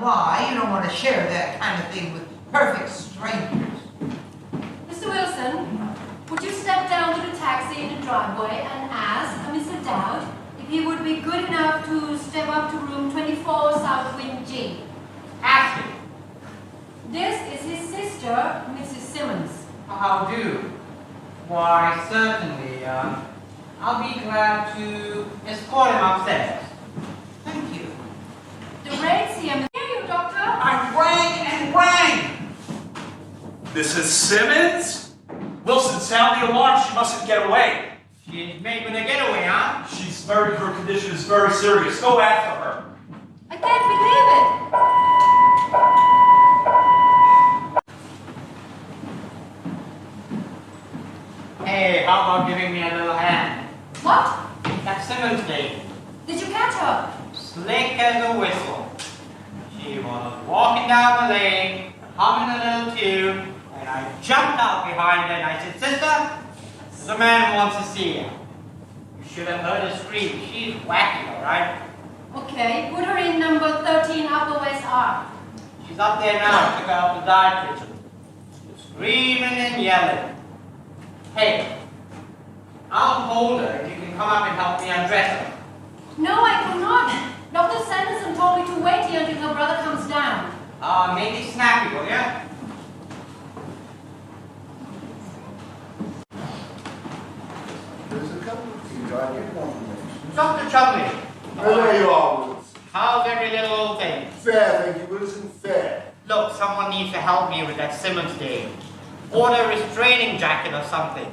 why you don't want to share that kind of thing with perfect strangers. Mr. Wilson, would you step down to the taxi in the driveway and ask Mr. Dowd if he would be good enough to step up to room 24 South Wing G? Ask him. This is his sister, Mrs. Simmons. How do? Why, certainly. I'll be glad to escort him upstairs. Thank you. The rates here. Hear you, Doctor. I rang and rang. Mrs. Simmons? Wilson, sound the alarm. She mustn't get away. She's making a getaway, huh? Her condition is very serious. Go after her. I can't believe it. Hey, how about giving me a little hand? What? That Simmons lady. Did you catch her? Slick as a whistle. She was walking down the lane, humming a little tune, and I jumped out behind her and I said, Sister, the man who wants to see you. You should have heard her scream. She's wacky, all right? Okay, put her in number 13 Upper West R. She's up there now. Took her out the dive kitchen. Screaming and yelling. Hey, I'll hold her if you can come up and help me undress her. No, I cannot. Dr. Sanderson told me to wait here until her brother comes down. Make it snappy, will ya? There's a couple of things I did want to mention. Dr. Chumley. Oh, there you are, Wilson. How's every little old thing? Fair, thank you, Wilson, fair. Look, someone needs to help me with that Simmons dame. Order a restraining jacket or something.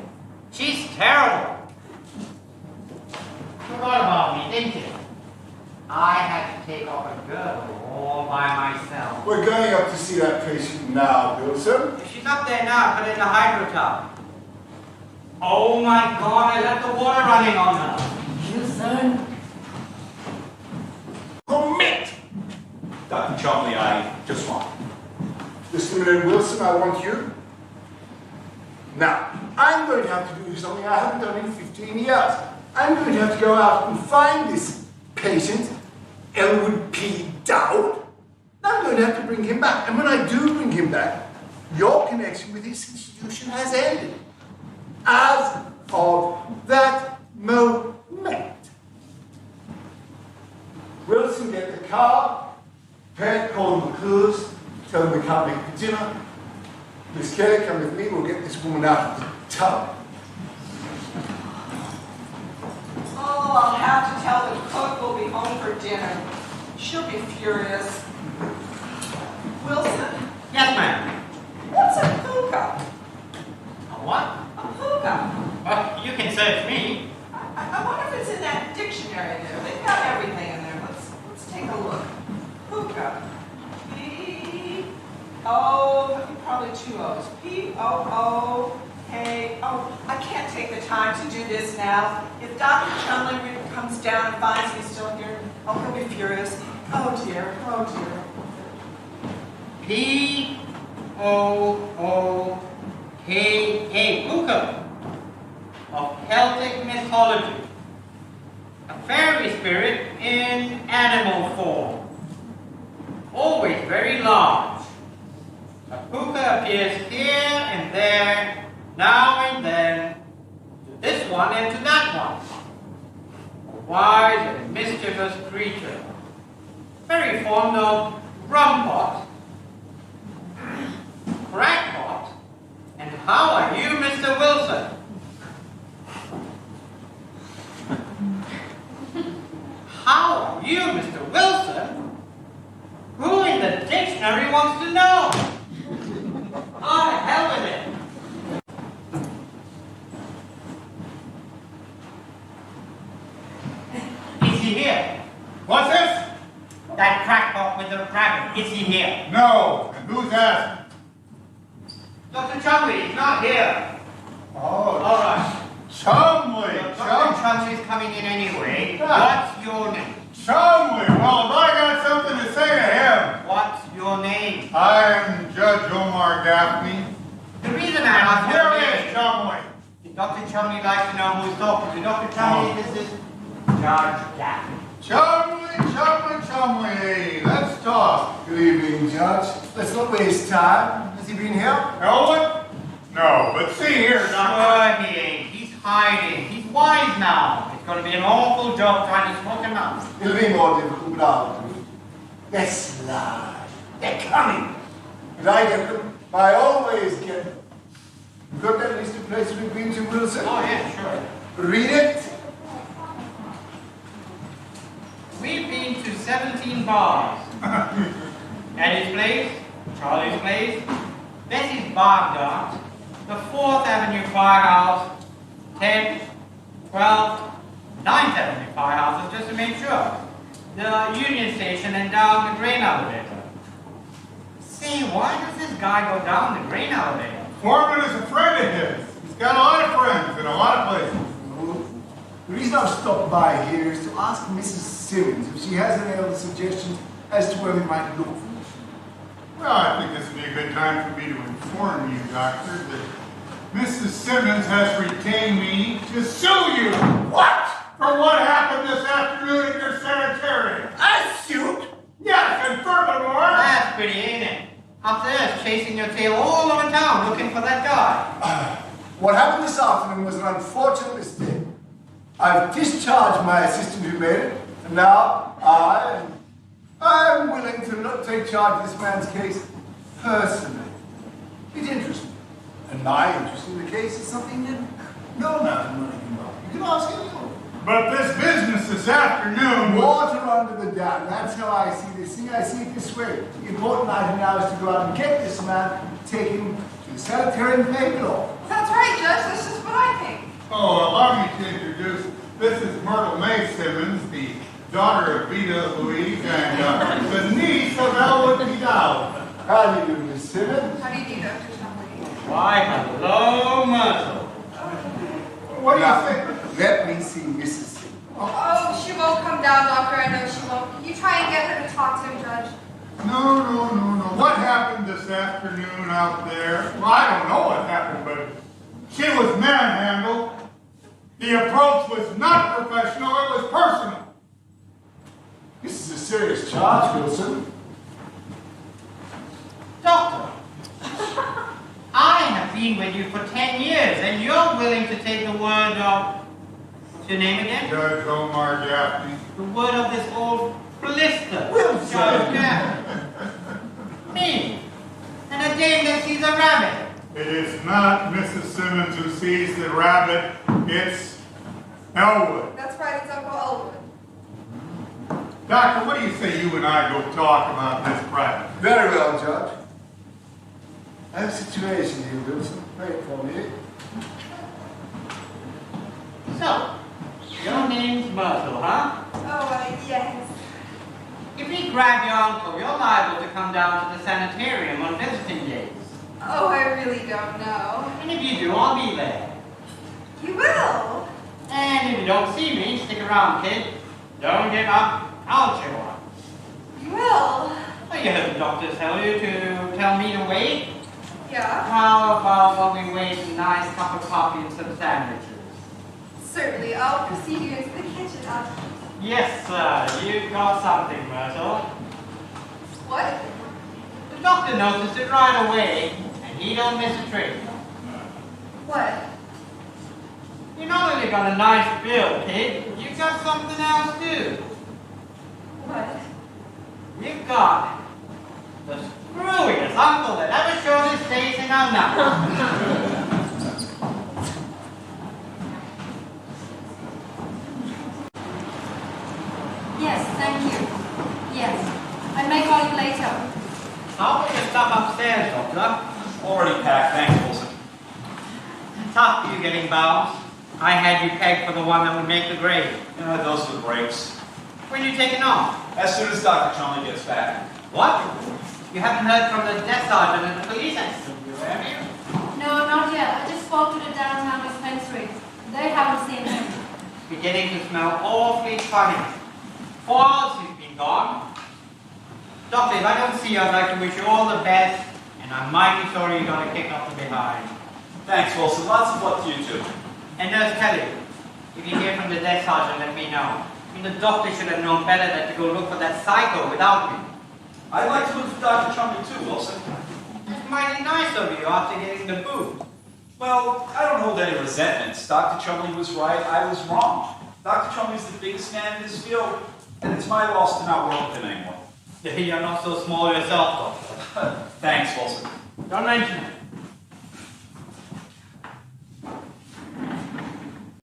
She's terrible. Forgot about me, didn't you? I had to take off a girdle all by myself. We're going up to see that patient now, Wilson. She's up there now, put in the hydro tub. Oh my God, I left the water running on her. Wilson. Commit! Dr. Chumley, I just want. Mr. Miller Wilson, I want you. Now, I'm going to have to do something I haven't done in 15 years. I'm going to have to go out and find this patient, Elwood P. Dowd. I'm going to have to bring him back. And when I do bring him back, your connection with this institution has ended. As of that moment. Wilson, get the car. Pat, call the McClures. Tell them we can't make the dinner. Miss Kelly, come with me. We'll get this woman out of the tub. Oh, I'll have to tell the cook we'll be home for dinner. She'll be furious. Wilson, Yes, ma'am. what's a hookah? A what? A hookah. Well, you can search me. I wonder if it's in that dictionary there. They've got everything in there. Let's take a look. Hookah. Probably two O's. P-O-O-K. Oh, I can't take the time to do this now. If Dr. Chumley comes down and finds me still here, oh, he'll be furious. Oh dear, oh dear. P-O-O-K-A. Hookah. Of Celtic mythology. A fairy spirit in animal form. Always very large. A hookah appears here and there, now and then, to this one and to that one. A wise and mischievous creature, very fond of rumpot, crackpot, and how are you, Mr. Wilson? How are you, Mr. Wilson? Who in the dictionary wants to know? Oh, to hell with it. Is he here? What's this? That crackpot with the rabbit, is he here? No. And who's that? Dr. Chumley, he's not here. Oh, All right. Chumley. Dr. Chumley's coming in anyway. Ah. What's your name? Chumley. Well, if I got something to say to him. What's your name? I'm Judge Omar Gaffney. The reason I'm Here here is Chumley. Dr. Chumley likes to know who's talking to. Dr. Chumley, this is Judge Gaffney. Chumley. Let's talk. Good evening, Judge. Let's not waste time. Has he been here? Elwood? No, but see here, Doctor. Sure he ain't. He's hiding. He's wise now. It's going to be an awful job trying to smoke him out. It'll be more difficult, but I'll do it. Let's slide. They're coming. But I get them. I always get them. You've got that list of places we've been to, Wilson? Oh, yeah, sure. Read it. We've been to 17 bars. Eddie's Place, Charlie's Place, Bessie's Bar Dart, the 4th Avenue Firehouse, 10th, 12th, 9th Avenue Firehouses, just to make sure. The Union Station and down the grain elevator. Say, why does this guy go down the grain elevator? Foreman is a friend of his. He's got a lot of friends in a lot of places. The reason I've stopped by here is to ask Mrs. Simmons if she has any other suggestions as to where we might look for them. Well, I think this would be a good time for me to inform you, Doctor, that Mrs. Simmons has retained me to sue you. What? For what happened this afternoon at your sanitarium. A suit? Yes, and furthermore... That's pretty, ain't it? Up there, chasing your tail all over town looking for that guy. What happened this afternoon was an unfortunate mistake. I've discharged my assistant who made it, and now I'm willing to not take charge of this man's case personally. It interests me. And my interest in the case is something that no amount of money can buy. You can ask anyone. But this business this afternoon was... Water under the dam. That's how I see this thing. I see it this way. The important item now is to go out and get this man, take him to the sanitarium and pay it off. That's right, Judge. That's just what I think. Oh, allow me to introduce, this is Myrtle May Simmons, the daughter of Vita Louise and the niece of Elwood Vidal. How do you do, Miss Simmons? How do you do, Dr. Chumley? Why, hello, Myrtle. What do you think? Let me see Mrs. Simmons. Oh, she won't come down, Doctor. I know she won't. You try and get her to talk to him, Judge. No. What happened this afternoon out there? Well, I don't know what happened, but she was manhandled. The approach was not professional, it was personal. This is a serious charge, Wilson. Doctor, I have been with you for 10 years, and you're willing to take the word of, what's your name again? Judge Omar Gaffney. The word of this old blister. Wilson! Judge Gaffney. Me, and a dame that sees a rabbit. It is not Mrs. Simmons who sees the rabbit, it's Elwood. That's right, it's Uncle Elwood. Doctor, what do you say you and I go talk about this private? Very well, Judge. I have a situation here, Wilson. Wait for me. So, your name's Myrtle, huh? Oh, yes. If we grab your uncle, you're liable to come down to the sanitarium on visiting days. Oh, I really don't know. And if you do, I'll be there. You will? And if you don't see me, stick around, kid. Don't give up. I'll show up. You will? Well, you heard the doctor tell you to tell me to wait. Yeah, How about while we wait a nice cup of coffee and some sandwiches? certainly. I'll precede you into the kitchen. Yes, sir. You've got something, Myrtle. What? The doctor noticed it right away, and he don't miss a trick. What? You not only got a nice bill, kid, you got something else too. What? You've got the screwiest uncle that ever showed his face in our number. Yes, thank you. Yes. I may call you later. I'll put your stuff upstairs, Doctor. Already packed, thanks, Wilson. Tough you getting bound. I had you pegged for the one that would make the grade. Those are the breaks. When you taking off? As soon as Dr. Chumley gets back. What? You haven't heard from the desk sergeant and the police extra, have you? No, not yet. I just spoke to the downtown dispensary. They haven't seen him. Beginning to smell awfully funny. 4 hours he's been gone. Doctor, if I don't see you, I'd like to wish you all the best, and I'm mighty sorry you got a kick off the behind. Thanks, Wilson. Lots of luck to you, too. And Nurse Kelly, if you hear from the desk sergeant, let me know. I mean, the doctor should have known better than to go look for that psycho without me. I'd like to live with Dr. Chumley too, Wilson. It's mighty nice of you after getting the boot. Well, I don't hold any resentments. Dr. Chumley was right, I was wrong. Dr. Chumley's the biggest man in this field, and it's my loss to not work with him anymore. You're not so small yourself, Doctor. Thanks, Wilson. Don't mention it.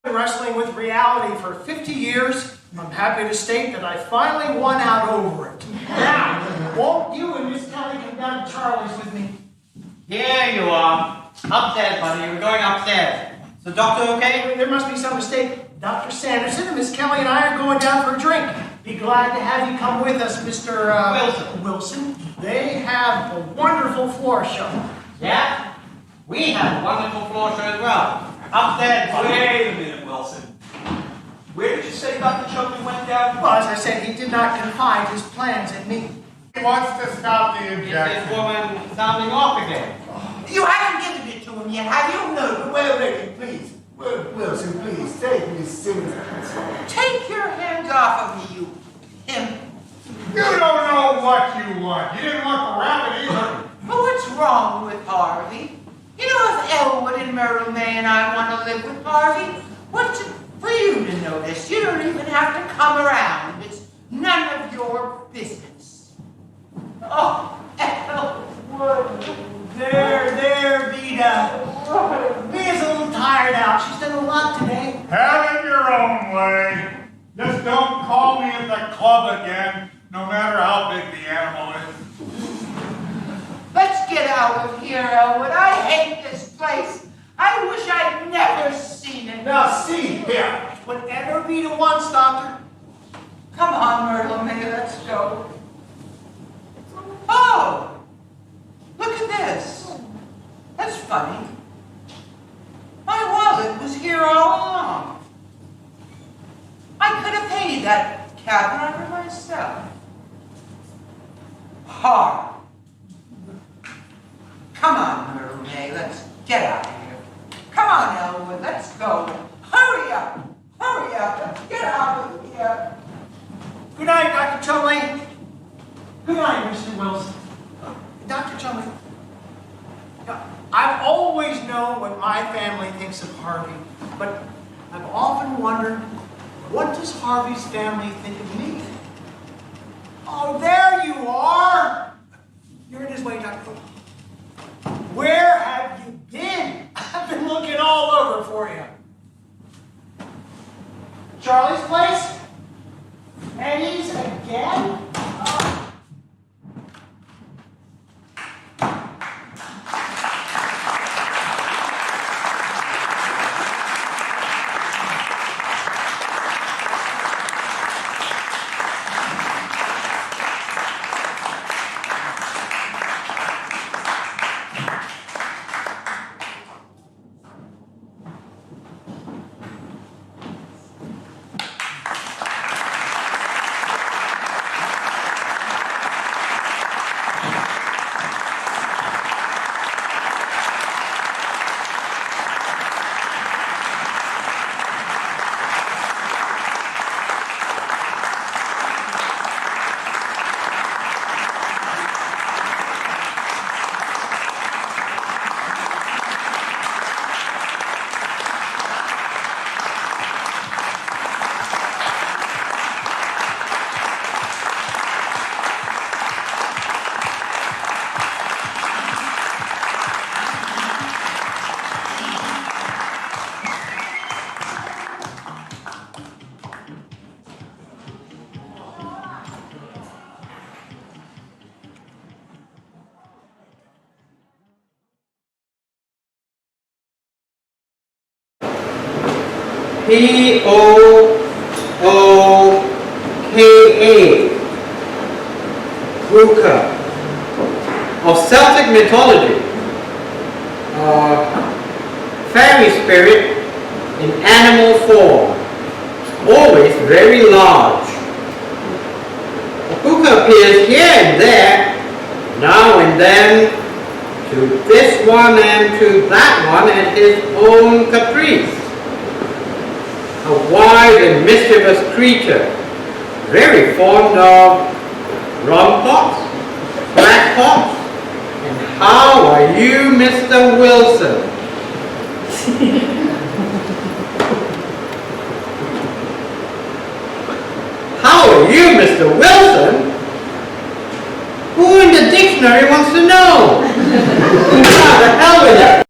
Been wrestling with reality for 50 years. I'm happy to state that I finally won out over it. Now, won't you and Miss Kelly come down to Charlie's with me? Here you are. Upstairs, buddy. You're going upstairs. Is the doctor okay? There must be some mistake. Dr. Sanderson and Miss Kelly and I are going down for a drink. Be glad to have you come with us, Mr. Wilson. They have a wonderful floor show. Yeah? We have a wonderful floor show as well. Upstairs, buddy. Wait a minute, Wilson. Where did you say Dr. Chumley went down? Well, as I said, he did not confide his plans in me. He wants to stop the Is this injection. woman sounding off again? You haven't given it to him yet, have you? No, wait, please. Wilson, please, take Miss Simmons. Take your hands off of me, you pimp. You don't know what you want. You didn't want the rabbit either. Well, what's wrong with Harvey? You know, if Elwood and Myrtle May and I want to live with Harvey, what's it for you to notice? You don't even have to come around. It's none of your business. Oh, Elwood. There, Vita. Via's a little tired out. She's done a lot today. Have it your own way. Just don't call me at the club again, no matter how big the animal is. Let's get out of here, Elwood. I hate this place. I wish I'd never seen it. Now, see here. Whatever Vita wants, Doctor. Come on, Myrtle May, let's go. Oh! Look at this. That's funny. My wallet was here all along. I could have paid that cabin under myself. Hard. Come on, Myrtle May, let's get out of here. Come on, Elwood, let's go. Hurry up, let's get out of here. Good night, Dr. Chumley. Good night, Mr. Wilson. Dr. Chumley, I've always known what my family thinks of Harvey, but I've often wondered, what does Harvey's family think of me? Oh, there you are. You're in his way, Dr. Where have you been? I've been looking all over for you. Charlie's place? Eddie's again? P-O-O-K-A, Ruka, of Celtic mythology, fairy spirit in animal form, always very large. Ruka appears here and there, now and then, to this one and to that one at his own caprice. A wide and mischievous creature, very fond of rum pots, Black Fox. And how are you, Mr. Wilson? How are you, Mr. Wilson? Who in the dictionary wants to know? What the hell with that?